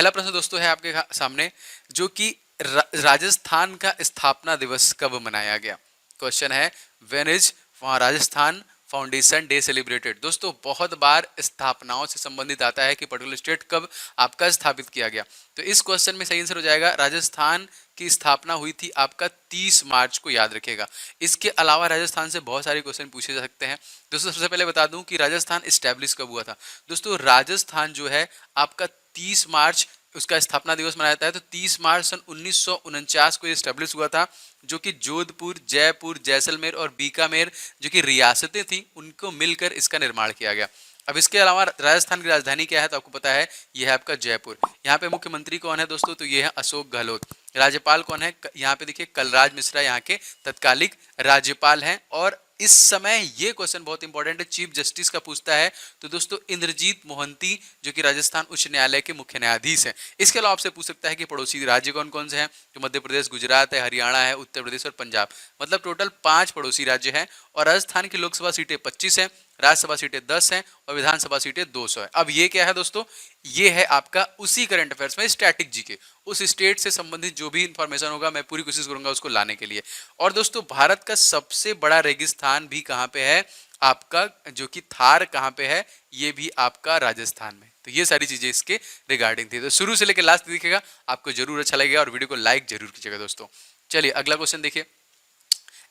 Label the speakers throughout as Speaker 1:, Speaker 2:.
Speaker 1: पहला प्रश्न दोस्तों है आपके सामने, जो कि राजस्थान का स्थापना दिवस कब मनाया गया। क्वेश्चन है, when is Rajasthan foundation day celebrated. दोस्तों बहुत बार स्थापनाओं से संबंधित आता है कि पर्टिकुलर स्टेट कब आपका स्थापित किया गया, तो इस क्वेश्चन में सही आंसर हो जाएगा राजस्थान की स्थापना हुई थी आपका 30 मार्च को, याद रखिएगा। इसके अलावा राजस्थान से बहुत सारे क्वेश्चन पूछे जा सकते हैं। दोस्तों सबसे पहले बता दूं कि राजस्थान इस्टेब्लिश कब हुआ था। दोस्तों राजस्थान जो है आपका 30 मार्च उसका स्थापना दिवस मनाया जाता है, तो 30 मार्च सन 1949 को ये स्टैब्लिश हुआ था, जो कि जोधपुर, जयपुर, जैसलमेर और बीकानेर जो कि रियासतें थी उनको मिलकर इसका निर्माण किया गया। अब इसके अलावा राजस्थान की राजधानी क्या है, तो आपको पता है यह है आपका जयपुर। यहाँ पे मुख्यमंत्री कौन है दोस्तों, तो ये है अशोक गहलोत। राज्यपाल कौन है, यहाँ पे देखिए कलराज मिश्रा यहाँ के तत्कालिक राज्यपाल हैं। और इस समय ये क्वेश्चन बहुत इंपॉर्टेंट है, चीफ जस्टिस का पूछता है, तो दोस्तों इंद्रजीत मोहंती जो कि राजस्थान उच्च न्यायालय के मुख्य न्यायाधीश हैं। इसके अलावा आपसे पूछ सकता है कि पड़ोसी राज्य कौन कौन से हैं, तो मध्य प्रदेश, गुजरात है, हरियाणा है, उत्तर प्रदेश और पंजाब। मतलब टोटल 5 पड़ोसी राज्य हैं। और राजस्थान की लोकसभा सीटें 25 हैं, राज्यसभा सीटें 10 हैं और विधानसभा सीटें 200 है। अब ये क्या है दोस्तों, ये है आपका उसी करंट अफेयर्स में स्टैटिक जी के उस स्टेट से संबंधित जो भी इंफॉर्मेशन होगा मैं पूरी कोशिश करूंगा उसको लाने के लिए। और दोस्तों भारत का सबसे बड़ा रेगिस्तान भी कहां पे है आपका, जो कि थार कहां पे है, ये भी आपका राजस्थान में। तो ये सारी चीजें इसके रिगार्डिंग थी, तो शुरू से लेकर लास्ट दिखेगा, आपको जरूर अच्छा लगेगा और वीडियो को लाइक जरूर कीजिएगा दोस्तों। चलिए अगला क्वेश्चन देखिए,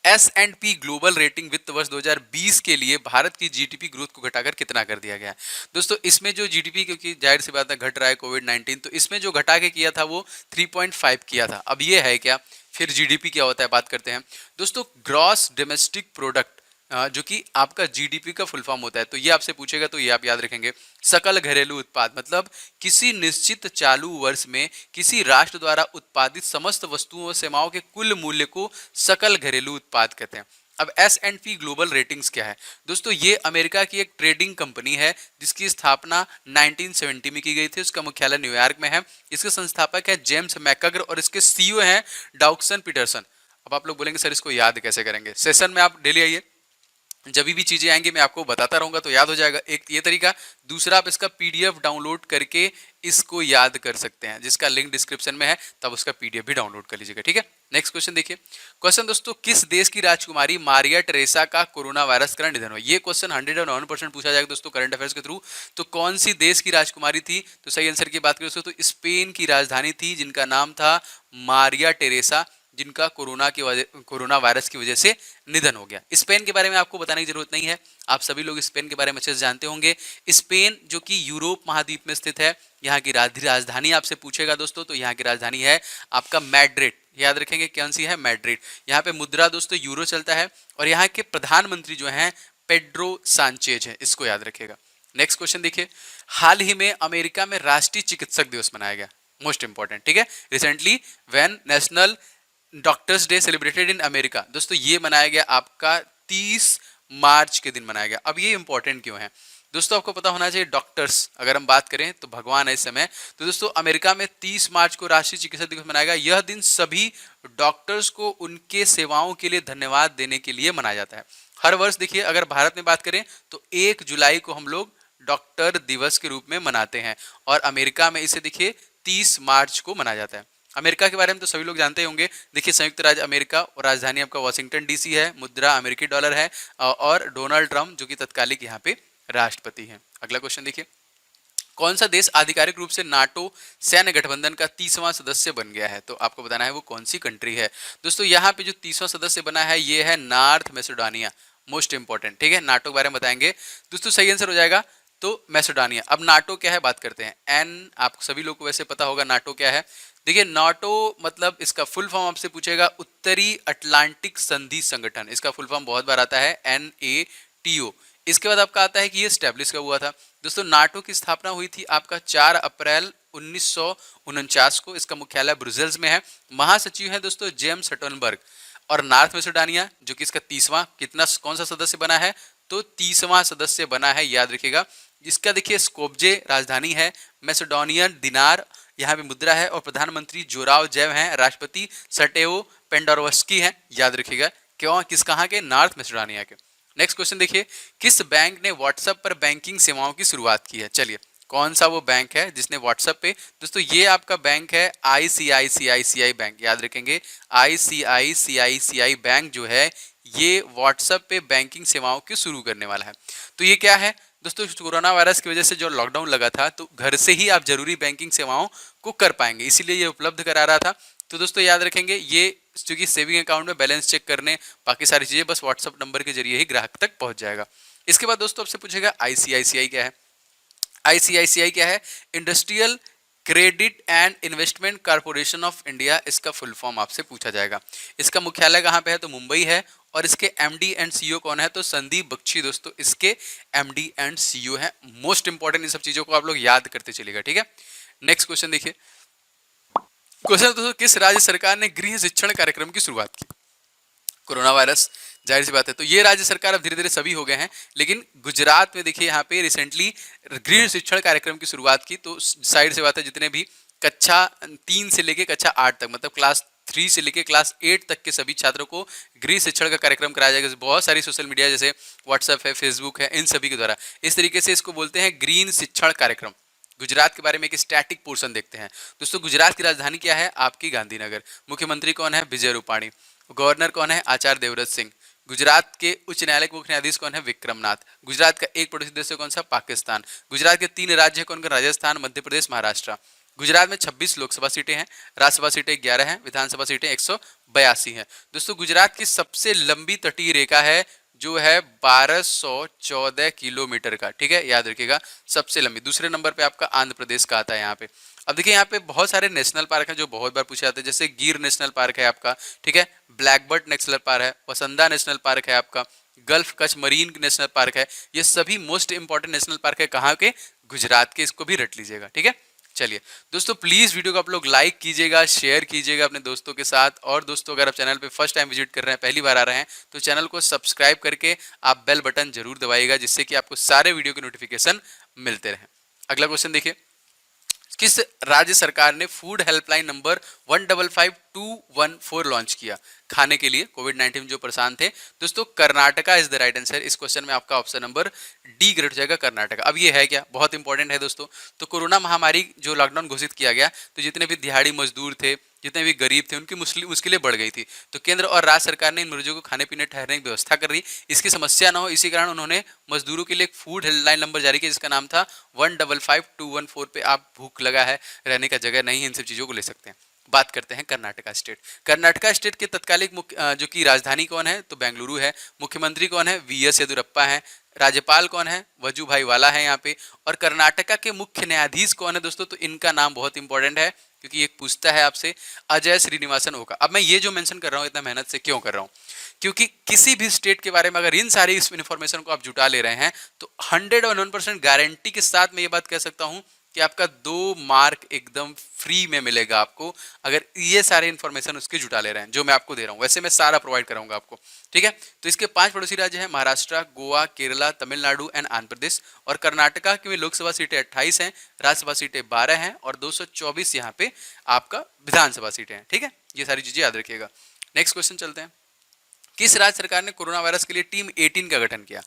Speaker 1: S&P ग्लोबल रेटिंग वित्त वर्ष 2020 के लिए भारत की जीडीपी ग्रोथ को घटाकर कितना कर दिया गया है। दोस्तों इसमें जो जीडीपी, क्योंकि जाहिर सी बात है घट रहा है कोविड-19, तो इसमें जो घटा के किया था वो 3.5 किया था। अब ये है क्या, फिर जीडीपी क्या होता है बात करते हैं दोस्तों। ग्रॉस डोमेस्टिक प्रोडक्ट जो कि आपका जीडीपी का फुल फॉर्म होता है, तो ये आपसे पूछेगा तो ये आप याद रखेंगे। सकल घरेलू उत्पाद मतलब किसी निश्चित चालू वर्ष में किसी राष्ट्र द्वारा उत्पादित समस्त वस्तुओं और सेवाओं के कुल मूल्य को सकल घरेलू उत्पाद कहते हैं। अब S&P ग्लोबल रेटिंग्स क्या है दोस्तों, ये अमेरिका की एक ट्रेडिंग कंपनी है जिसकी स्थापना 1970 में की गई थी। उसका मुख्यालय न्यूयॉर्क में है। इसके संस्थापक है जेम्स मैकग्र और इसके सीईओ हैं डाउक्सन पीटरसन। अब आप लोग बोलेंगे सर इसको याद कैसे करेंगे, सेशन में आप डेली आइए, जब भी चीजें आएंगी मैं आपको बताता रहूंगा तो याद हो जाएगा। एक ये तरीका, दूसरा आप इसका पीडीएफ डाउनलोड करके इसको याद कर सकते हैं, जिसका लिंक डिस्क्रिप्शन में है, तब उसका पीडीएफ भी डाउनलोड कर लीजिएगा, ठीक है। नेक्स्ट क्वेश्चन देखिए, क्वेश्चन दोस्तों, किस देश की राजकुमारी मारिया टेरेसा का कोरोना वायरस कारण निधन हुआ। ये क्वेश्चन 101% पूछा जाएगा दोस्तों करंट अफेयर्स के थ्रू। तो कौन सी देश की राजकुमारी थी, तो सही आंसर की बात करें दोस्तों तो स्पेन की राजधानी थी जिनका नाम था मारिया टेरेसा, जिनका कोरोना वायरस की वजह से निधन हो गया। स्पेन के बारे में आपको बताने की जरूरत नहीं है, आप सभी लोग स्पेन के बारे में अच्छे से जानते होंगे। स्पेन जो कि यूरोप महाद्वीप में स्थित है, यहाँ की राजधानी आपसे पूछेगा दोस्तों, तो यहाँ की राजधानी है आपका मैड्रिड। याद रखेंगे कौन सी है, मैड्रिड। यहाँ पे मुद्रा दोस्तों यूरो चलता है और यहाँ के प्रधानमंत्री जो है पेड्रो सांचेज है, इसको याद रखेगा। नेक्स्ट क्वेश्चन देखिए, हाल ही में अमेरिका में राष्ट्रीय चिकित्सक दिवस मनाया गया, मोस्ट इंपॉर्टेंट, ठीक है। Recently when national doctors day celebrated in America, दोस्तों ये मनाया गया आपका 30 मार्च के दिन मनाया गया। अब ये इंपॉर्टेंट क्यों है दोस्तों, आपको पता होना चाहिए, डॉक्टर्स अगर हम बात करें तो भगवान है इस समय। तो दोस्तों अमेरिका में 30 मार्च को राष्ट्रीय चिकित्सा दिवस मनाया गया। यह दिन सभी डॉक्टर्स को उनके सेवाओं के लिए धन्यवाद देने के लिए मनाया जाता है। हर वर्ष देखिए, अगर भारत में बात करें तो 1 जुलाई को हम लोग डॉक्टर दिवस के रूप में मनाते हैं और अमेरिका में इसे देखिए 30 मार्च को मनाया जाता है। अमेरिका के बारे में तो सभी लोग जानते होंगे, देखिए संयुक्त राज्य अमेरिका और राजधानी आपका वाशिंगटन डीसी है, मुद्रा अमेरिकी डॉलर है और डोनाल्ड ट्रंप जो कि तत्कालिक यहाँ पे राष्ट्रपति हैं। अगला क्वेश्चन देखिए, कौन सा देश आधिकारिक रूप से नाटो सैन्य गठबंधन का 30वां सदस्य बन गया है, तो आपको बताना है वो कौन सी कंट्री है। दोस्तों यहाँ पे जो 30वां सदस्य बना है ये है नॉर्थ मैसेडोनिया, मोस्ट इंपॉर्टेंट, ठीक है। नाटो के बारे में बताएंगे दोस्तों, सही आंसर हो जाएगा तो मैसेडोनिया। अब नाटो क्या है बात करते हैं, एन आप सभी लोग को वैसे पता होगा नाटो क्या है। देखिए नाटो मतलब इसका फुल फॉर्म आपसे पूछेगा उत्तरी अटलांटिक संधि संगठन, इसका फुल फॉर्म बहुत बार आता है NATO। इसके बाद आपका आता है कि ये स्टैब्लिश कब हुआ था दोस्तों। नाटो की स्थापना हुई थी आपका 4 अप्रैल 1949 को। इसका मुख्यालय ब्रुसेल्स में है। महासचिव है दोस्तों जेम्स स्टोलटनबर्ग। और नॉर्थ मैसेडोनिया जो कि इसका 30वां कौन सा सदस्य बना है, तो 30वां सदस्य बना है, याद रखिएगा। इसका देखिए स्कोपजे राजधानी है, मैसेडोनियन दिनार यहाँ पे मुद्रा है और प्रधानमंत्री जोराव जैव हैं, राष्ट्रपति सटेओ पेंडोरवस्की हैं, याद रखिएगा। क्यों, किस कहाँ के, नॉर्थ मैसेडोनिया के। नेक्स्ट क्वेश्चन देखिए, किस बैंक ने व्हाट्सएप पर बैंकिंग सेवाओं की शुरुआत की है। चलिए कौन सा वो बैंक है जिसने व्हाट्सएप पे, दोस्तों ये आपका बैंक है ICICI बैंक, याद रखेंगे ICICI बैंक जो है ये व्हाट्सएप पे बैंकिंग सेवाओं की शुरू करने वाला है। तो ये क्या है दोस्तों, कोरोना वायरस की वजह से जो लॉकडाउन लगा था तो घर से ही आप जरूरी बैंकिंग सेवाओं को कर पाएंगे, इसीलिए ये उपलब्ध करा रहा था। तो दोस्तों याद रखेंगे ये क्योंकि सेविंग अकाउंट में बैलेंस चेक करने बाकी सारी चीजें बस व्हाट्सएप नंबर के जरिए ही ग्राहक तक पहुंच जाएगा। इसके बाद दोस्तों आपसे पूछेगा ICICI क्या है। ICICI क्या है, industrial credit and investment corporation of India, इसका फुल फॉर्म आपसे पूछा जाएगा। इसका मुख्यालय कहाँ पे है, तो मुंबई है। और इसके MD एंड CEO कौन है, तो संदीप बख्शी दोस्तों इसके MD एंड CEO है। मोस्ट इंपॉर्टेंट इन सब चीजों को आप लोग याद करते चलिएगा, ठीक है। नेक्स्ट क्वेश्चन देखिए, क्वेश्चन दोस्तों, किस राज्य सरकार ने गृह शिक्षण कार्यक्रम की शुरुआत की। कोरोना वायरस, जाहिर सी बात है, तो ये राज्य सरकार अब धीरे धीरे सभी हो गए हैं, लेकिन गुजरात में देखिए यहाँ पे रिसेंटली गृह शिक्षण कार्यक्रम की शुरुआत की। तो साइड से बात है, जितने भी कक्षा 3 से लेके कक्षा 8 तक, मतलब क्लास 3 से लेके क्लास 8 तक के सभी छात्रों को गृह शिक्षण का कार्यक्रम कराया जाएगा। बहुत सारी सोशल मीडिया जैसे व्हाट्सएप है, फेसबुक है, इन सभी के द्वारा इस तरीके से इसको बोलते हैं ग्रीन शिक्षण कार्यक्रम। गुजरात के बारे में एक स्टैटिक पोर्शन देखते हैं दोस्तों। गुजरात की राजधानी क्या है, आपकी गांधीनगर। मुख्यमंत्री कौन है, विजय रूपाणी। गवर्नर कौन है, आचार्य देवव्रत सिंह। गुजरात के उच्च न्यायालय के मुख्य न्यायाधीश कौन है, विक्रमनाथ। गुजरात का एक पड़ोसी देश है कौन सा, पाकिस्तान। गुजरात के 3 राज्य कौन कौन, राजस्थान, मध्य प्रदेश, महाराष्ट्र। गुजरात में 26 लोकसभा सीटें हैं, राज्यसभा सीटें 11 हैं, विधानसभा सीटें 182 हैं। दोस्तों गुजरात की सबसे लंबी तटीय रेखा है जो है 1214 किलोमीटर का, ठीक है, याद रखिएगा सबसे लंबी। दूसरे नंबर पे आपका आंध्र प्रदेश का आता है यहाँ पे। अब देखिए यहाँ पे बहुत सारे नेशनल पार्क हैं जो बहुत बार पूछे जाते हैं, जैसे गिर नेशनल पार्क है आपका, ठीक है, ब्लैकबर्ड नेशनल पार्क है, वसंदा नेशनल पार्क है आपका, gulf Kutch marine national park है। ये सभी मोस्ट इंपॉर्टेंट नेशनल पार्क है, कहाँ के, गुजरात के, इसको भी रट लीजिएगा, ठीक है। चलिए दोस्तों, प्लीज वीडियो को आप लोग लाइक कीजिएगा, शेयर कीजिएगा अपने दोस्तों के साथ। और दोस्तों अगर आप चैनल पे फर्स्ट टाइम विजिट कर रहे हैं, पहली बार आ रहे हैं, तो चैनल को सब्सक्राइब करके आप बेल बटन जरूर दबाइएगा, जिससे कि आपको सारे वीडियो के नोटिफिकेशन मिलते रहें। अगला क्वेश्चन देखिए, किस राज्य सरकार ने फूड हेल्पलाइन नंबर 155214 लॉन्च किया खाने के लिए कोविड-19 जो परेशान थे। दोस्तों Karnataka is the right answer. इस क्वेश्चन में आपका ऑप्शन नंबर डी ग्रेड हो जाएगा, कर्नाटका। अब ये है क्या, बहुत इंपॉर्टेंट है दोस्तों। तो कोरोना महामारी जो लॉकडाउन घोषित किया गया, तो जितने भी दिहाड़ी मजदूर थे, जितने भी गरीब थे, उनकी मुश्किलें बढ़ गई थी। तो केंद्र और राज्य सरकार ने इन मरीजों को खाने पीने ठहरने की व्यवस्था कर रही, इसकी समस्या ना हो, इसी कारण उन्होंने मजदूरों के लिए एक फूड हेल्पलाइन नंबर जारी किया, जिसका नाम था 155214 पे आप भूख लगा है, रहने का जगह नहीं है, इन सब चीजों को ले सकते हैं। बात करते हैं कर्नाटका स्टेट। कर्नाटका स्टेट के तत्कालिक मुख्य जो कि राजधानी कौन है, तो बेंगलुरु है। मुख्यमंत्री कौन है, VS येदुरप्पा है। राज्यपाल कौन है, वजूभाई वाला है यहाँ पे। और कर्नाटका के मुख्य न्यायाधीश कौन है दोस्तों, तो इनका नाम बहुत इंपॉर्टेंट है, क्योंकि एक पूछता है आपसे, अजय श्रीनिवासन ओका। अब मैं ये जो मेंशन कर रहा हूँ इतना मेहनत से क्यों कर रहा हूँ, क्योंकि किसी भी स्टेट के बारे में अगर इन सारी इन्फॉर्मेशन को आप जुटा ले रहे हैं, तो 101% गारंटी के साथ मैं ये बात कह सकता हूँ कि आपका 2 मार्क एकदम फ्री में मिलेगा आपको, अगर ये सारे इन्फॉर्मेशन उसके जुटा ले रहे हैं जो मैं आपको दे रहा हूँ। वैसे मैं सारा प्रोवाइड कराऊंगा आपको, ठीक है। तो इसके 5 पड़ोसी राज्य हैं, महाराष्ट्र, गोवा, केरला, तमिलनाडु एंड आंध्र प्रदेश। और कर्नाटका की लोकसभा सीटें 28 हैं, राज्यसभा सीटें 12 हैं और 224 यहाँ पे आपका विधानसभा सीटें हैं, ठीक है। ये सारी चीजें याद रखिएगा। नेक्स्ट क्वेश्चन चलते हैं, किस राज्य सरकार ने कोरोना वायरस के लिए टीम 18 का गठन किया।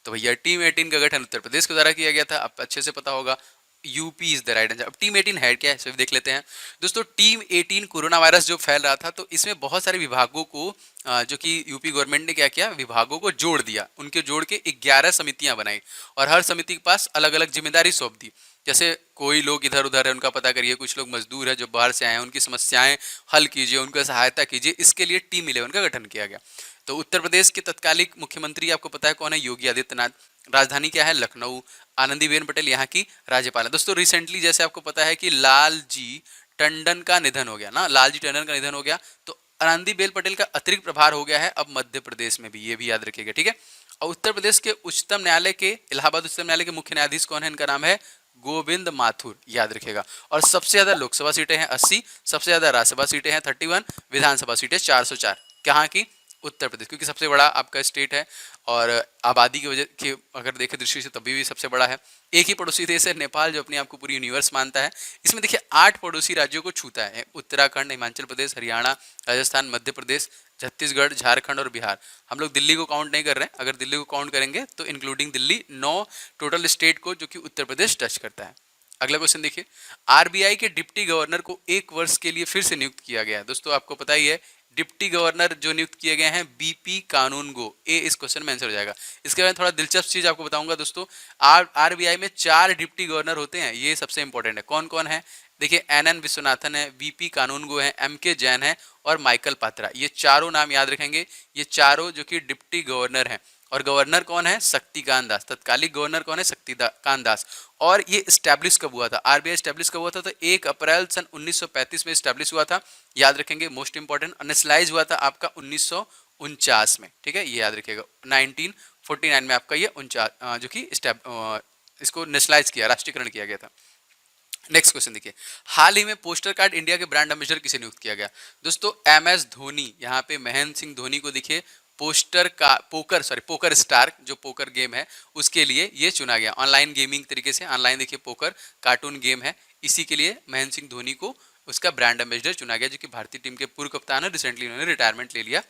Speaker 1: तो भैया टीम 18 का गठन उत्तर प्रदेश के द्वारा किया गया था, अब अच्छे से पता होगा, UP is the right answer. अब टीम 18 है क्या है, सिर्फ देख लेते हैं दोस्तों। टीम 18 कोरोना वायरस जो फैल रहा था, तो इसमें बहुत सारे विभागों को जो कि यूपी गवर्नमेंट ने क्या किया, विभागों को जोड़ दिया, उनके जोड़ के 11 समितियां बनाई और हर समिति के पास अलग अलग जिम्मेदारी सौंप दी। जैसे कोई लोग इधर उधर है, उनका पता करिए, कुछ लोग मजदूर है जो बाहर से आए हैं, उनकी समस्याएं हल कीजिए, उनको सहायता कीजिए, इसके लिए टीम 11 का गठन किया गया। तो उत्तर प्रदेश के तत्कालिक मुख्यमंत्री आपको पता है कौन है, योगी आदित्यनाथ। राजधानी क्या है, लखनऊ। आनंदीबेन पटेल यहाँ की राज्यपाल है। दोस्तों रिसेंटली जैसे आपको पता है कि लालजी टंडन का निधन हो गया ना, लालजी टंडन का निधन हो गया, तो आनंदीबेन पटेल का अतिरिक्त प्रभार हो गया है अब मध्य प्रदेश में भी, ये भी याद रखिएगा, ठीक है। और उत्तर प्रदेश के उच्चतम न्यायालय के, इलाहाबाद उच्चतम न्यायालय के मुख्य न्यायाधीश कौन है, इनका नाम है गोविंद माथुर, याद रखिएगा। और सबसे ज्यादा लोकसभा सीटें हैं 80, सबसे ज्यादा राज्यसभा सीटें हैं 31, विधानसभा सीटें 404, कहाँ की, उत्तर प्रदेश, क्योंकि सबसे बड़ा आपका स्टेट है और आबादी की वजह के अगर देखें दृष्टि से तभी भी सबसे बड़ा है। एक ही पड़ोसी देश है नेपाल, जो अपने आप को पूरी यूनिवर्स मानता है। इसमें देखिए 8 पड़ोसी राज्यों को छूता है, उत्तराखंड, हिमाचल प्रदेश, हरियाणा, राजस्थान, मध्य प्रदेश, छत्तीसगढ़, झारखंड और बिहार। हम लोग दिल्ली को काउंट नहीं कर रहे हैं, अगर दिल्ली को काउंट करेंगे तो इंक्लूडिंग दिल्ली 9 टोटल स्टेट को जो कि उत्तर प्रदेश टच करता है। अगला क्वेश्चन देखिए, आरबीआई के डिप्टी गवर्नर को 1 वर्ष के लिए फिर से नियुक्त किया गया है। दोस्तों आपको पता ही है, डिप्टी गवर्नर जो नियुक्त किए गए हैं बीपी कानूनगो, ए इस क्वेश्चन में आंसर हो जाएगा। इसके बाद थोड़ा दिलचस्प चीज आपको बताऊंगा दोस्तों, आरबीआई में 4 डिप्टी गवर्नर होते हैं, ये सबसे इंपॉर्टेंट है। कौन कौन है? देखिए एनएन विश्वनाथन है, वीपी कानूनगो है, एमके जैन है और माइकल पात्रा। ये चारों नाम याद रखेंगे, ये चारों जो कि डिप्टी गवर्नर हैं। और गवर्नर कौन है? शक्तिकांत दास। तत्कालिक गवर्नर कौन है? शक्तिकांत दास। और ये स्टैब्लिश कब हुआ था? आरबीआई स्टैब्लिश कब हुआ था? तो 1 अप्रैल सन 1935 में स्टैब्लिश हुआ था, याद रखेंगे, मोस्ट इंपॉर्टेंट। नेशनलाइज हुआ था आपका 1949 में, ठीक है, ये याद रखिएगा। 1949 में आपका ये 49 जो कि इसको नेशनलाइज किया, राष्ट्रीयकरण किया गया था। नेक्स्ट क्वेश्चन देखिए, हाल ही में पोस्टर कार्ड इंडिया के ब्रांड एम्बेसडर किसे नियुक्त किया गया? दोस्तों एमएस धोनी, यहाँ पे महेंद्र सिंह धोनी को देखिए पोस्टर का पोकर स्टार जो पोकर गेम है उसके लिए ये चुना गया। ऑनलाइन गेमिंग तरीके से, ऑनलाइन देखिए पोकर कार्टून गेम है, इसी के लिए महेंद्र सिंह धोनी को उसका ब्रांड एम्बेसडर चुना गया, जो कि भारतीय टीम के पूर्व कप्तान है। रिसेंटली उन्होंने रिटायरमेंट ले लिया।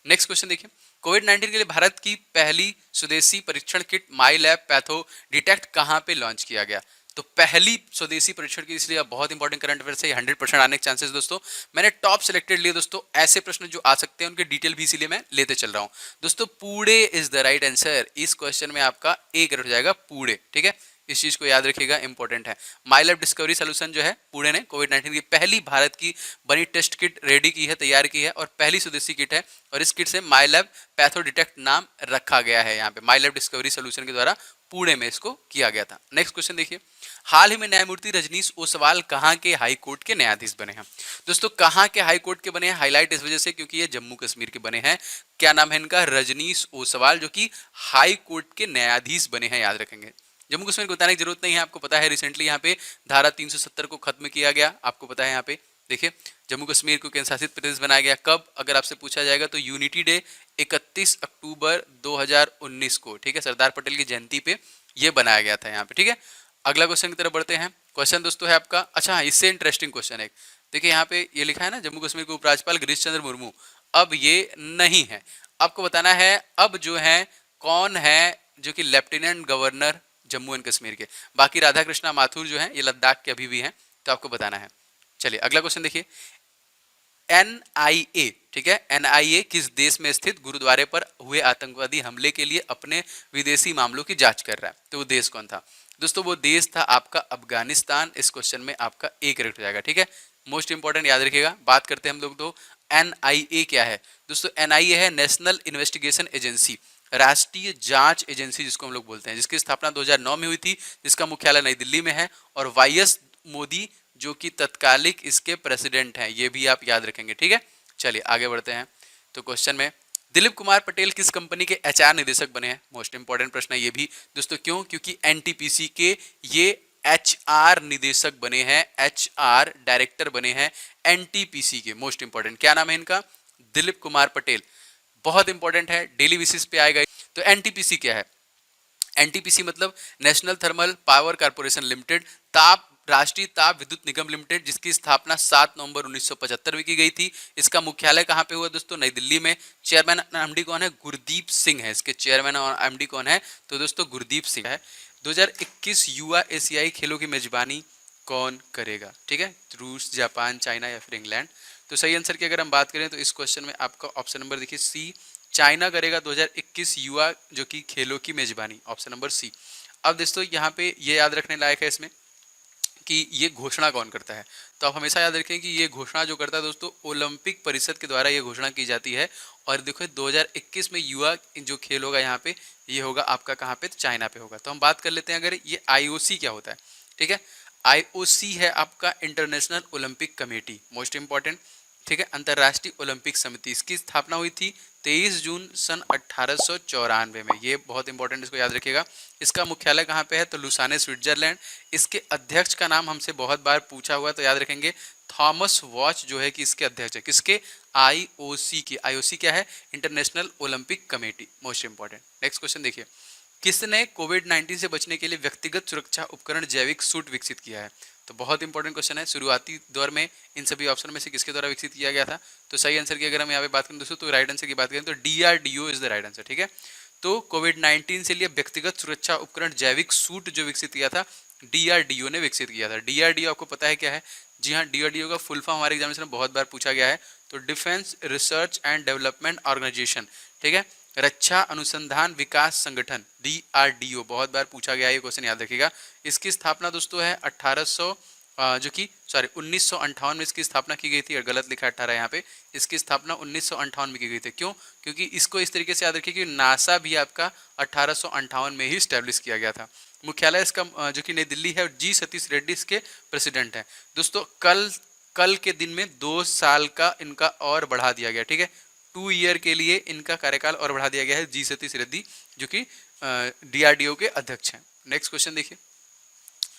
Speaker 1: नेक्स्ट क्वेश्चन देखिए, कोविड-19 के लिए भारत की पहली स्वदेशी परीक्षण किट माई लैब पैथो डिटेक्ट कहाँ पे लॉन्च किया गया? तो पहली स्वदेशी परीक्षण की, इसलिए बहुत इंपॉर्टेंट करंट अफेयर से 100% आने के चांसेस दोस्तों। मैंने टॉप सिलेक्टेड लिए दोस्तों, ऐसे प्रश्न जो आ सकते हैं उनके डिटेल भी इसीलिए मैं लेते चल रहा हूं दोस्तों। Pune is the right answer, इस क्वेश्चन में आपका ए करेक्ट हो जाएगा, पुणे, ठीक है, इस चीज को याद रखिएगा, इंपॉर्टेंट है। माई लैब डिस्कवरी सोल्यूशन जो है पुणे ने कोविड-19 की पहली भारत की बनी टेस्ट किट रेडी की है, तैयार की है, और पहली स्वदेशी किट है, और इस किट से माई लैब पैथो डिटेक्ट नाम रखा गया है। यहाँ पे माई लैब डिस्कवरी सोल्यूशन के द्वारा पुणे में इसको किया गया था। नेक्स्ट क्वेश्चन देखिए, हाल ही में न्यायमूर्ति रजनीश ओसवाल कहाँ के हाई कोर्ट के न्यायाधीश बने हैं? दोस्तों कहाँ के हाई कोर्ट के बने हैं? हाईलाइट इस वजह से क्योंकि ये जम्मू कश्मीर के बने हैं। क्या नाम है इनका? रजनीश ओसवाल, जो कि हाई कोर्ट के न्यायाधीश बने हैं, याद रखेंगे। जम्मू कश्मीर को बताने की जरूरत नहीं है, आपको पता है रिसेंटली यहाँ पे धारा 370 को खत्म किया गया, आपको पता है। यहाँ पे देखिए जम्मू कश्मीर को केंद्र शासित प्रदेश बनाया गया, कब अगर आपसे पूछा जाएगा तो यूनिटी डे 31 अक्टूबर 2019 को, ठीक है, सरदार पटेल की जयंती पे ये बनाया गया था यहाँ पे, ठीक है। अगला क्वेश्चन की तरफ बढ़ते हैं। क्वेश्चन दोस्तों है आपका, अच्छा इससे इंटरेस्टिंग क्वेश्चन है, देखिए यहाँ पे ये लिखा है ना, जम्मू कश्मीर के उपराज्यपाल गिरीश चंद्र मुर्मू, अब ये नहीं है। आपको बताना है अब जो है कौन है जो कि lieutenant governor Jammu and Kashmir के। बाकी राधा कृष्णा माथुर जो है ये लद्दाख के अभी भी हैं, तो आपको बताना है। चलिए अगला क्वेश्चन देखिए, एनआईए, ठीक है, एनआईए किस देश में स्थित गुरुद्वारे पर हुए आतंकवादी हमले के लिए अपने विदेशी मामलों की जांच कर रहा है? तो वो देश कौन था? दोस्तों वो देश था आपका अफगानिस्तान। इस क्वेश्चन में आपका ए करेक्ट हो जाएगा, ठीक है, मोस्ट इंपॉर्टेंट याद रखिएगा। बात करते हैं हम लोग तो एनआईए क्या है दोस्तों? एनआईए है नेशनल इन्वेस्टिगेशन एजेंसी, राष्ट्रीय जांच एजेंसी जिसको हम लोग बोलते हैं, जिसकी स्थापना 2009 में हुई थी, जिसका मुख्यालय नई दिल्ली में है, और वाईएस मोदी जो कि तत्कालिक इसके प्रेसिडेंट हैं, ये भी आप याद रखेंगे, ठीक है। चलिए आगे बढ़ते हैं। तो क्वेश्चन में दिलीप कुमार पटेल किस कंपनी के एचआर निदेशक बने हैं? मोस्ट इंपॉर्टेंट प्रश्न है ये भी दोस्तों, क्यों? क्योंकि एनटीपीसी के ये एचआर निदेशक बने हैं, एचआर डायरेक्टर बने हैं एनटीपीसी के। मोस्ट इंपॉर्टेंट क्या नाम है इनका? दिलीप कुमार पटेल, बहुत इंपॉर्टेंट है, डेली बेसिस पे आएगा। तो एनटीपीसी क्या है? एनटीपीसी मतलब national thermal power corporation limited, राष्ट्रीय ताप विद्युत निगम लिमिटेड, जिसकी स्थापना 7 नवंबर 1975 में की गई थी। इसका मुख्यालय कहाँ पे हुआ दोस्तों? नई दिल्ली में। चेयरमैन एमडी कौन है? गुरदीप सिंह है इसके चेयरमैन, और एमडी कौन है? तो दोस्तों गुरदीप सिंह है। 2021 युवा एशियाई खेलों की मेजबानी कौन करेगा? ठीक है, रूस, जापान, चाइना या फिर इंग्लैंड? तो सही आंसर की अगर हम बात करें तो इस क्वेश्चन में आपका ऑप्शन नंबर देखिए सी, चाइना करेगा 2021 युवा जो कि खेलों की मेजबानी, ऑप्शन नंबर सी। अब दोस्तों यहाँ पे ये याद रखने लायक है इसमें कि ये घोषणा कौन करता है। तो आप हमेशा याद रखें कि ये घोषणा जो करता है दोस्तों ओलंपिक परिषद के द्वारा ये घोषणा की जाती है। और देखो 2021 में युवा जो खेल होगा यहाँ पे, ये होगा आपका कहाँ पे? चाइना पे होगा। तो हम बात कर लेते हैं अगर ये आईओसी क्या होता है, ठीक है। आईओसी है आपका international Olympic committee, most important, ठीक है, अंतर्राष्ट्रीय ओलंपिक समिति। इसकी स्थापना हुई थी 23 जून सन 1894 में, ये बहुत इंपॉर्टेंट, इसको याद रखिएगा। इसका मुख्यालय कहाँ पे है? तो लुसाने, स्विट्जरलैंड। इसके अध्यक्ष का नाम हमसे बहुत बार पूछा हुआ है, तो याद रखेंगे थॉमस वॉच जो है कि इसके अध्यक्ष है। किसके? आईओसी क्या है? International Olympic committee. Most important. Next question देखिए, किसने कोविड 19 से बचने के लिए व्यक्तिगत सुरक्षा उपकरण जैविक सूट विकसित किया है? तो बहुत इंपॉर्टेंट क्वेश्चन है। शुरुआती दौर में इन सभी ऑप्शन में से किसके द्वारा विकसित किया गया था? तो सही आंसर की अगर हम यहाँ पे बात करें दोस्तों, तो राइट आंसर की बात करें तो DRDO is the right answer. ठीक है, तो कोविड 19 से लिए व्यक्तिगत सुरक्षा उपकरण जैविक सूट जो विकसित किया था, डीआरडीओ ने विकसित किया था। डीआरडीओ आपको पता है क्या है? जी हाँ, डीआरडीओ का फुल फॉर्म हमारे एग्जामिनेशन में बहुत बार पूछा गया है, तो defence research and development organisation. ठीक है, रक्षा अनुसंधान विकास संगठन, डीआरडीओ, बहुत बार पूछा गया है ये क्वेश्चन, याद रखिएगा। इसकी स्थापना दोस्तों है 1958 में इसकी स्थापना की गई थी, और गलत लिखा है 18 यहाँ पे। इसकी स्थापना 1958 में की गई थी। क्यों? क्योंकि इसको इस तरीके से याद रखिए कि नासा भी आपका 1858 में ही स्टैब्लिश किया गया था। मुख्यालय इसका जो कि नई दिल्ली है, और जी सतीश रेड्डी इसके प्रेसिडेंट हैं। दोस्तों कल के दिन में 2 साल का इनका और बढ़ा दिया गया। ठीक है, 2 ईयर के लिए इनका कार्यकाल और बढ़ा दिया गया है, जी सतीश रेड्डी जो कि डीआरडीओ के अध्यक्ष हैं। नेक्स्ट क्वेश्चन देखिए,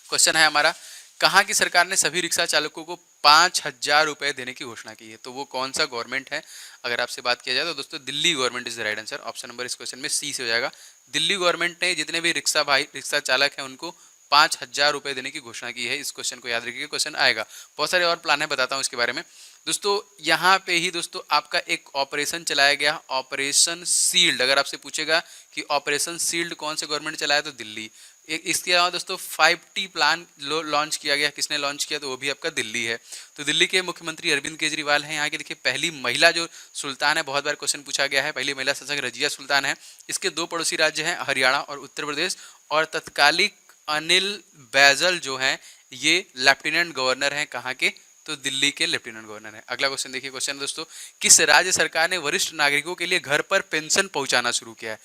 Speaker 1: क्वेश्चन है हमारा, कहाँ की सरकार ने सभी रिक्शा चालकों को 5,000 रुपए देने की घोषणा की है? तो वो कौन सा गवर्नमेंट है? अगर आपसे बात किया जाए तो दोस्तों Delhi government is the right answer. Option number इस क्वेश्चन में सी से हो जाएगा। दिल्ली गवर्नमेंट ने जितने भी रिक्शा चालक हैं उनको 5,000 रुपए देने की घोषणा की है। इस क्वेश्चन को याद रखिए, क्वेश्चन आएगा। बहुत सारे और प्लान है, बताता हूँ इसके बारे में। दोस्तों यहाँ पे ही दोस्तों आपका एक ऑपरेशन चलाया गया, ऑपरेशन सील्ड। अगर आपसे पूछेगा कि ऑपरेशन सील्ड कौन से गवर्नमेंट चलाया, तो दिल्ली। इसके अलावा दोस्तों 5T प्लान लॉन्च किया गया, किसने लॉन्च किया? तो वो भी आपका दिल्ली है। तो दिल्ली के मुख्यमंत्री अरविंद केजरीवाल हैं। यहाँ के देखिए पहली महिला जो सुल्तान है, बहुत बार क्वेश्चन पूछा गया है, पहली महिला शासक रजिया सुल्तान है। इसके 2 पड़ोसी राज्य हैं, हरियाणा और उत्तर प्रदेश। और तत्कालिक अनिल बैजल जो हैं ये लेफ्टिनेंट गवर्नर हैं, कहाँ के? तो दिल्ली के लेफ्टिनेंट गवर्नर है। अगला क्वेश्चन देखिए, क्वेश्चन दोस्तों, किस राज्य सरकार ने वरिष्ठ नागरिकों के लिए घर पर पेंशन पहुंचाना शुरू किया है?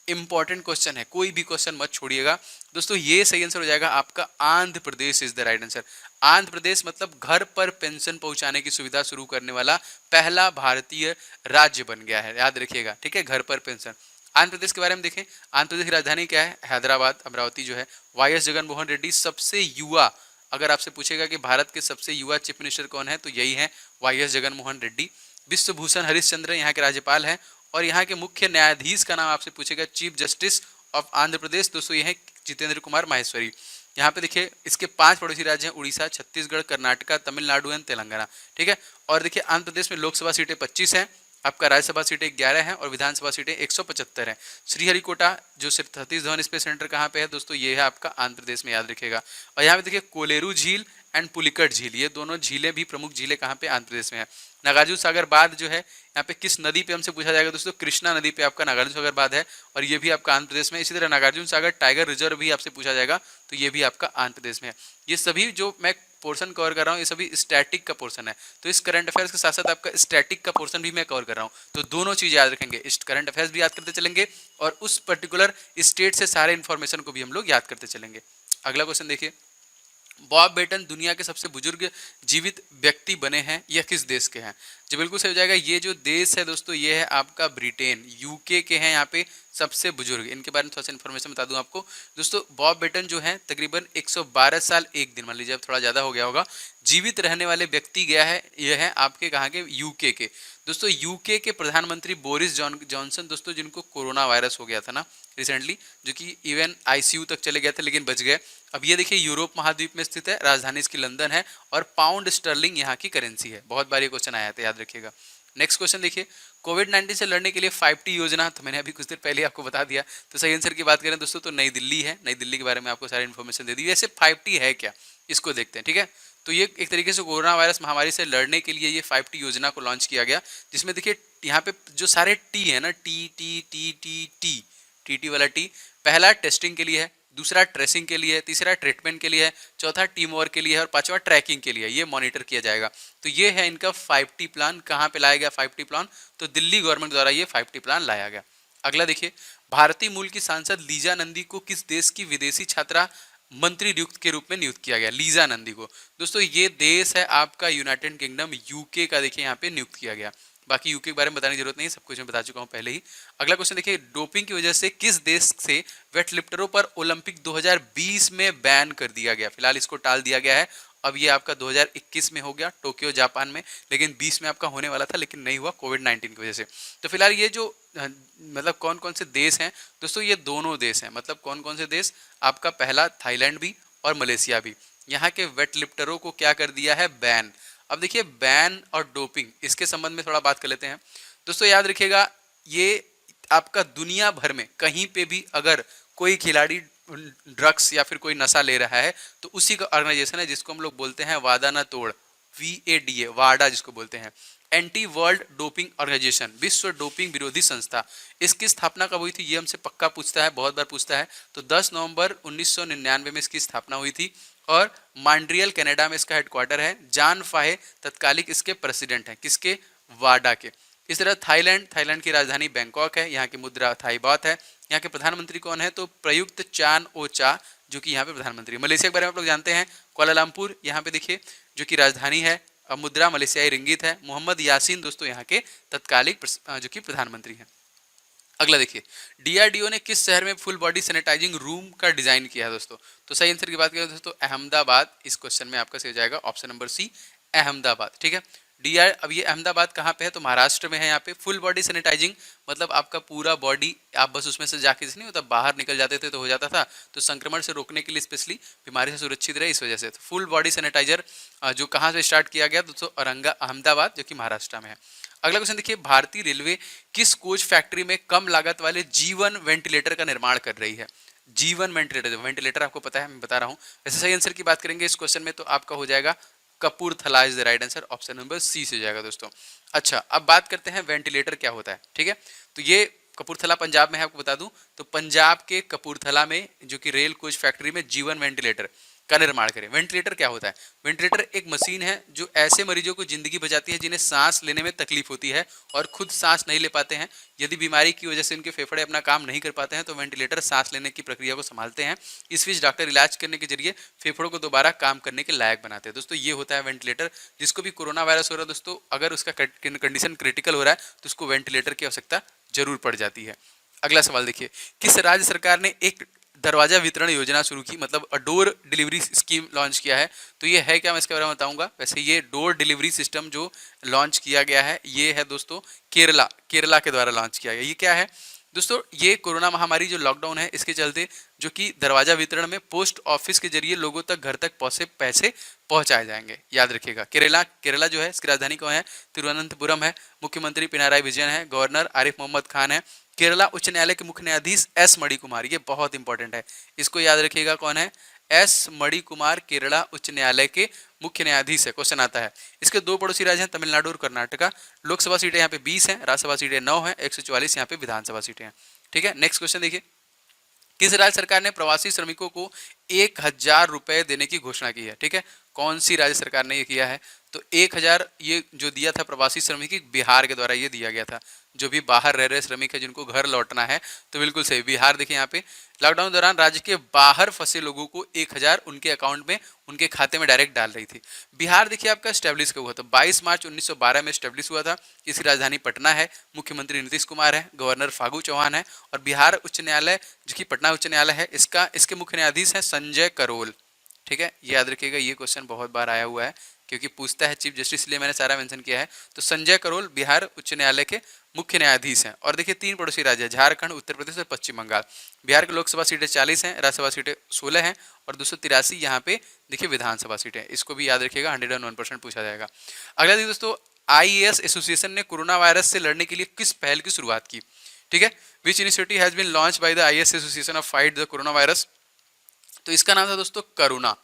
Speaker 1: इंपॉर्टेंट क्वेश्चन है, कोई भी क्वेश्चन मत छोड़िएगा दोस्तों। ये सही आंसर हो जाएगा आपका Andhra Pradesh is the right answer. Andhra Pradesh मतलब घर पर पेंशन पहुंचाने की सुविधा शुरू करने वाला पहला भारतीय राज्य बन गया है, याद रखिएगा। ठीक है, घर पर पेंशन। आंध्र प्रदेश के बारे में देखें, आंध्र प्रदेश की राजधानी क्या है? हैदराबाद, अमरावती जो है। वाई.एस. जगनमोहन रेड्डी सबसे युवा, अगर आपसे पूछेगा कि भारत के सबसे युवा चीफ मिनिस्टर कौन है, तो यही है वाई.एस. जगनमोहन रेड्डी। विश्वभूषण हरिश्चंद्र यहाँ के राज्यपाल हैं। और यहाँ के मुख्य न्यायाधीश का नाम आपसे पूछेगा, chief justice of Andhra Pradesh दोस्तों ये है जितेंद्र कुमार माहेश्वरी। यहाँ पे देखिए इसके 5 पड़ोसी राज्य हैं, उड़ीसा, छत्तीसगढ़, कर्नाटका, तमिलनाडु एंड तेलंगाना। ठीक है, और देखिए आंध्र प्रदेश में लोकसभा सीटें 25 हैं, आपका राज्यसभा सीटें 11 हैं, और विधानसभा सीटें 175 हैं। श्रीहरिकोटा जो सतीश धवन स्पेस सेंटर कहाँ पे है दोस्तों, ये है आपका आंध्र प्रदेश में, याद रखिएगा। और यहाँ पे देखिए कोलेरू झील एंड पुलिकट झील, ये दोनों झीलें भी प्रमुख झीलें कहाँ पे? आंध्र प्रदेश में है। नागार्जुन सागर बांध जो है यहाँ पे किस नदी पे हमसे पूछा जाएगा दोस्तों? कृष्णा नदी पे आपका नागार्जुन सागर बांध है, और ये भी आपका आंध्र प्रदेश में। इसी तरह नागार्जुन सागर टाइगर रिजर्व भी आपसे पूछा जाएगा, तो ये भी आपका आंध्र प्रदेश में है। ये सभी जो मैं पोर्शन कवर कर रहा हूँ, ये सभी स्टैटिक का पोर्शन है। तो इस करंट अफेयर्स के साथ साथ आपका स्टैटिक का पोर्शन भी मैं कवर कर रहा हूँ, तो दोनों चीज याद रखेंगे, इस करंट अफेयर्स भी याद करते चलेंगे, और उस पर्टिकुलर स्टेट से सारे इन्फॉर्मेशन को भी हम लोग याद करते चलेंगे। अगला क्वेश्चन देखिए, बॉब बेटन दुनिया के सबसे बुजुर्ग जीवित व्यक्ति बने हैं, यह किस देश के हैं? जी बिल्कुल सही हो जाएगा। ये जो देश है दोस्तों, ये है आपका ब्रिटेन, यूके के हैं यहाँ पे सबसे बुजुर्ग। इनके बारे में थोड़ा सा इन्फॉर्मेशन बता दूं आपको दोस्तों। बॉब बेटन जो है तकरीबन 112 साल 1 दिन, मान लीजिए अब थोड़ा ज़्यादा हो गया होगा, जीवित रहने वाले व्यक्ति गया है। यह है आपके कहाँ के? यूके के। दोस्तों यूके के प्रधानमंत्री बोरिस जॉनसन दोस्तों, जिनको कोरोना वायरस हो गया था ना रिसेंटली, जो कि इवन आईसीयू तक चले गए थे लेकिन बच गए। अब ये देखिए यूरोप महाद्वीप में स्थित है, राजधानी इसकी लंदन है, और पाउंड स्टर्लिंग यहाँ की करेंसी है। बहुत बार ये क्वेश्चन आया था, याद रखिएगा। नेक्स्ट क्वेश्चन देखिए, कोविड 19 से लड़ने के लिए 5T योजना, तो मैंने अभी कुछ देर पहले आपको बता दिया। तो सही आंसर की बात करें दोस्तों तो नई दिल्ली है। नई दिल्ली के बारे में आपको सारी इन्फॉर्मेशन दे दी। वैसे 5T है क्या, इसको देखते हैं। ठीक है, तो ये एक तरीके से कोरोना वायरस महामारी से लड़ने के लिए ये 5T योजना को लॉन्च किया गया, जिसमें देखिए यहाँ पे जो सारे टी है ना, टी वाला टी, पहला टेस्टिंग के लिए है, दूसरा ट्रेसिंग के लिए है, तीसरा ट्रीटमेंट के लिए है, चौथा टीम वर्क के लिए है, और पांचवा ट्रैकिंग के लिए, ये मॉनिटर किया जाएगा। तो ये है इनका 5T प्लान। कहाँ पे लाया गया 5T प्लान? तो दिल्ली गवर्नमेंट द्वारा ये 5T प्लान लाया गया। अगला देखिए, भारतीय मूल की सांसद लीजा नंदी को किस देश की विदेशी छात्रा मंत्री नियुक्त के रूप में नियुक्त किया गया? लीजा नंदी को दोस्तों, ये देश है आपका यूनाइटेड किंगडम, यूके का, देखिए यहाँ पे नियुक्त किया गया। बाकी यूके के बारे में बताने की जरूरत नहीं, सब कुछ मैं बता चुका हूँ पहले ही। अगला क्वेश्चन देखिए, डोपिंग की वजह से किस देश से वेटलिफ्टरों पर ओलंपिक 2020 में बैन कर दिया गया? फिलहाल इसको टाल दिया गया है, अब ये आपका 2021 में हो गया टोक्यो जापान में, लेकिन 20 में आपका होने वाला था लेकिन नहीं हुआ कोविड-19 की वजह से। तो फिलहाल ये जो मतलब कौन कौन से देश हैं दोस्तों, ये दोनों देश हैं। मतलब कौन कौन से देश, आपका पहला थाईलैंड भी और मलेशिया भी। यहाँ के वेट लिफ्टरों को क्या कर दिया है, बैन। अब देखिए बैन और डोपिंग, इसके संबंध में थोड़ा बात कर लेते हैं दोस्तों। याद रखिएगा, ये आपका दुनिया भर में कहीं पे भी अगर कोई खिलाड़ी ड्रग्स या फिर कोई नशा ले रहा है तो उसी का ऑर्गेनाइजेशन है जिसको हम लोग बोलते हैं वादा ना तोड़, VADA, वाडा जिसको बोलते हैं, एंटी वर्ल्ड डोपिंग ऑर्गेनाइजेशन, विश्व डोपिंग विरोधी संस्था। इसकी स्थापना कब हुई थी, ये हमसे पक्का पूछता है, बहुत बार पूछता है। तो 10 नवंबर 1999 में इसकी स्थापना हुई थी और मॉन्ट्रियल कनाडा में इसका हेडक्वार्टर है। जान फाहे तत्कालिक इसके प्रेसिडेंट हैं, किसके, वाडा के। इस तरह थाईलैंड की राजधानी बैंकॉक है, यहाँ की मुद्रा थाई बात है। यहाँ के प्रधानमंत्री कौन है, तो प्रयुक्त चान ओ चा, जो कि यहाँ पे प्रधानमंत्री। मलेशिया के बारे में आप लोग जानते हैं, कुआलालंपुर यहाँ पे देखिए जो कि राजधानी है, मुद्रा मलेशियाई रिंगित है। मोहम्मद यासीन दोस्तों यहाँ के तत्कालिक जो कि प्रधानमंत्री हैं। अगला देखिए, DRDO ने किस शहर में फुल बॉडी सैनिटाइजिंग रूम का डिजाइन किया है दोस्तों। तो सही आंसर की बात करें दोस्तों, अहमदाबाद। इस क्वेश्चन में आपका सही हो जाएगा ऑप्शन नंबर सी, अहमदाबाद। ठीक है, अब ये अहमदाबाद कहाँ पे है, तो महाराष्ट्र में है। यहाँ पे फुल बॉडी सैनिटाइजिंग मतलब आपका पूरा बॉडी, आप बस उसमें से जाके नहीं होता, बाहर निकल जाते थे तो हो जाता था, तो संक्रमण से रोकने के लिए स्पेशली बीमारी से सुरक्षित रहे इस वजह से। तो फुल बॉडी सैनिटाइजर जो कहाँ से स्टार्ट किया गया दोस्तों, अहमदाबाद, जो कि महाराष्ट्र में है। अगला क्वेश्चन देखिए, भारतीय रेलवे किस कोच फैक्ट्री में कम लागत वाले जीवन वेंटिलेटर का निर्माण कर रही है। जीवन वेंटिलेटर आपको पता है, मैं बता रहा हूँ। वैसे सही आंसर की बात करेंगे इस क्वेश्चन में तो आपका हो जाएगा Kapurthala is the right answer, option number C से जाएगा दोस्तों। अच्छा, अब बात करते हैं वेंटिलेटर क्या होता है। ठीक है, तो ये कपूरथला पंजाब में है, आपको बता दूं तो पंजाब के कपूरथला में जो कि रेल कोच फैक्ट्री में जीवन वेंटिलेटर का निर्माण करें। वेंटिलेटर क्या होता है, वेंटिलेटर एक मशीन है जो ऐसे मरीजों को जिंदगी बचाती है जिन्हें सांस लेने में तकलीफ होती है और खुद सांस नहीं ले पाते हैं। यदि बीमारी की वजह से उनके फेफड़े अपना काम नहीं कर पाते हैं तो वेंटिलेटर सांस लेने की प्रक्रिया को संभालते हैं। इस बीच डॉक्टर इलाज करने के जरिए फेफड़ों को दोबारा काम करने के लायक बनाते हैं। दोस्तों ये होता है वेंटिलेटर। जिसको भी कोरोना वायरस हो रहा है दोस्तों, अगर उसका कंडीशन क्रिटिकल हो रहा है तो उसको वेंटिलेटर की आवश्यकता जरूर पड़ जाती है। अगला सवाल देखिए, किस राज्य सरकार ने एक दरवाजा वितरण योजना शुरू की, मतलब डोर डिलीवरी स्कीम लॉन्च किया है। तो ये है क्या, मैं इसके बारे में बताऊंगा। वैसे ये डोर डिलीवरी सिस्टम जो लॉन्च किया गया है ये है दोस्तों केरला के द्वारा लॉन्च किया गया। ये क्या है दोस्तों, ये कोरोना महामारी जो लॉकडाउन है इसके चलते जो कि दरवाजा वितरण में पोस्ट ऑफिस के जरिए लोगों तक घर तक पैसे पहुंचाए जाएंगे। याद रखिएगा, केरला जो है इसकी राजधानी कौन है, तिरुवनंतपुरम है। मुख्यमंत्री पिनाराई विजयन है, गवर्नर आरिफ मोहम्मद खान है। केरला उच्च न्यायालय के मुख्य न्यायाधीश एस मणिकुमार, ये बहुत इंपॉर्टेंट है, इसको याद रखिएगा कौन है, एस मणिकुमार केरला उच्च न्यायालय के मुख्य न्यायाधीश है। क्वेश्चन आता है, इसके दो पड़ोसी राज्य हैं तमिलनाडु और कर्नाटका। लोकसभा सीटें यहाँ पे 20 हैं, राज्यसभा सीटें 9 हैं, 144 यहाँ पे विधानसभा सीटें हैं। ठीक है, नेक्स्ट क्वेश्चन देखिए, किस राज्य सरकार ने प्रवासी श्रमिकों को 1000 रुपए देने की घोषणा की है। ठीक है, कौन सी राज्य सरकार ने ये किया है, तो 1000 ये जो दिया था प्रवासी श्रमिक, बिहार के द्वारा ये दिया गया था। जो भी बाहर रह रहे श्रमिक है जिनको घर लौटना है, तो बिल्कुल सही, बिहार। देखिए यहाँ पे लॉकडाउन दौरान राज्य के बाहर फंसे लोगों को 1000 उनके अकाउंट में, उनके खाते में डायरेक्ट डाल रही थी। बिहार देखिए आपका स्टैब्लिश कब हुआ था, 22 मार्च 1912 में स्टैब्लिश हुआ था। इसकी राजधानी पटना है, मुख्यमंत्री नीतीश कुमार है, गवर्नर फागू चौहान है और बिहार उच्च न्यायालय जो कि पटना उच्च न्यायालय है इसके मुख्य न्यायाधीश है संजय करोल। ठीक है, ये याद रखिएगा, ये क्वेश्चन बहुत बार आया हुआ है क्योंकि पूछता है चीफ जस्टिस, इसलिए मैंने सारा मेंशन किया है। तो संजय करोल बिहार उच्च न्यायालय के मुख्य न्यायाधीश हैं। और देखिए 3 पड़ोसी राज्य है, झारखंड, उत्तर प्रदेश और पश्चिम बंगाल। बिहार की लोकसभा सीटें 40 हैं, राज्यसभा सीटें 16 हैं और 283 यहाँ पे देखिए विधानसभा सीटें। इसको भी याद रखिएगा, 101% पूछा जाएगा। अगला देखिए दोस्तों, IAS एसोसिएशन ने कोरोना वायरस से लड़ने के लिए किस पहल की शुरुआत की। ठीक है, which initiative has been launch by the IAS association of fight the corona virus. तो इसका नाम था दोस्तों करुणा,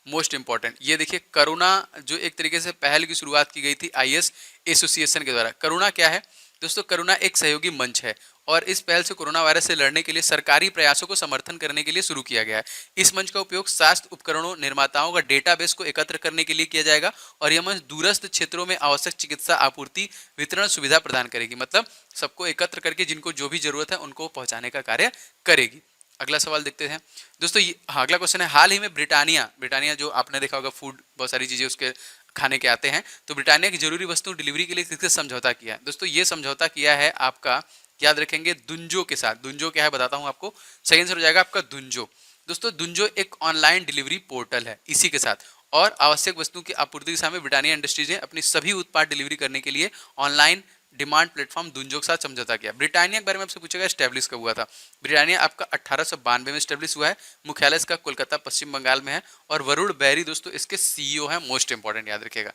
Speaker 1: मोस्ट इंपॉर्टेंट। ये देखिए करुणा जो एक तरीके से पहल की शुरुआत की गई थी IAS एसोसिएशन के द्वारा। करुणा क्या है दोस्तों, करुणा एक सहयोगी मंच है और इस पहल से कोरोना वायरस से लड़ने के लिए सरकारी प्रयासों को समर्थन करने के लिए शुरू किया गया है। इस मंच का उपयोग स्वास्थ्य उपकरणों निर्माताओं का डेटाबेस को एकत्र करने के लिए किया जाएगा और यह मंच दूरस्थ क्षेत्रों में आवश्यक चिकित्सा आपूर्ति वितरण सुविधा प्रदान करेगी, मतलब सबको एकत्र करके जिनको जो भी जरूरत है उनको पहुंचाने का कार्य करेगी। अगला सवाल देखते हैं दोस्तों, हाँ अगला क्वेश्चन है, हाल ही में ब्रिटानिया जो आपने देखा होगा फूड, बहुत सारी चीजें उसके खाने के आते हैं, तो ब्रिटानिया की जरूरी वस्तुओं डिलीवरी के लिए किससे समझौता किया है दोस्तों, ये समझौता किया है आपका, याद रखेंगे, दुंजो के साथ। दुंजो क्या है बताता हूं आपको, सही आंसर हो जाएगा आपका दुंजो। दोस्तों दुंजो एक ऑनलाइन डिलीवरी पोर्टल है। इसी के साथ और आवश्यक वस्तुओं की आपूर्ति के सामने ब्रिटानिया इंडस्ट्रीज ने अपनी सभी उत्पाद डिलीवरी करने के लिए ऑनलाइन डिमांड प्लेटफॉर्म दुंजो के साथ समझौता किया। ब्रिटानिया के बारे में आपसे पूछेगा स्टैब्लिश कब हुआ था। ब्रिटानिया आपका 1892 में स्टैब्लिश हुआ है। मुख्यालय इसका कोलकाता पश्चिम बंगाल में है और वरुण बेरी दोस्तों इसके सीईओ हैं। मोस्ट इंपॉर्टेंट याद रखिएगा,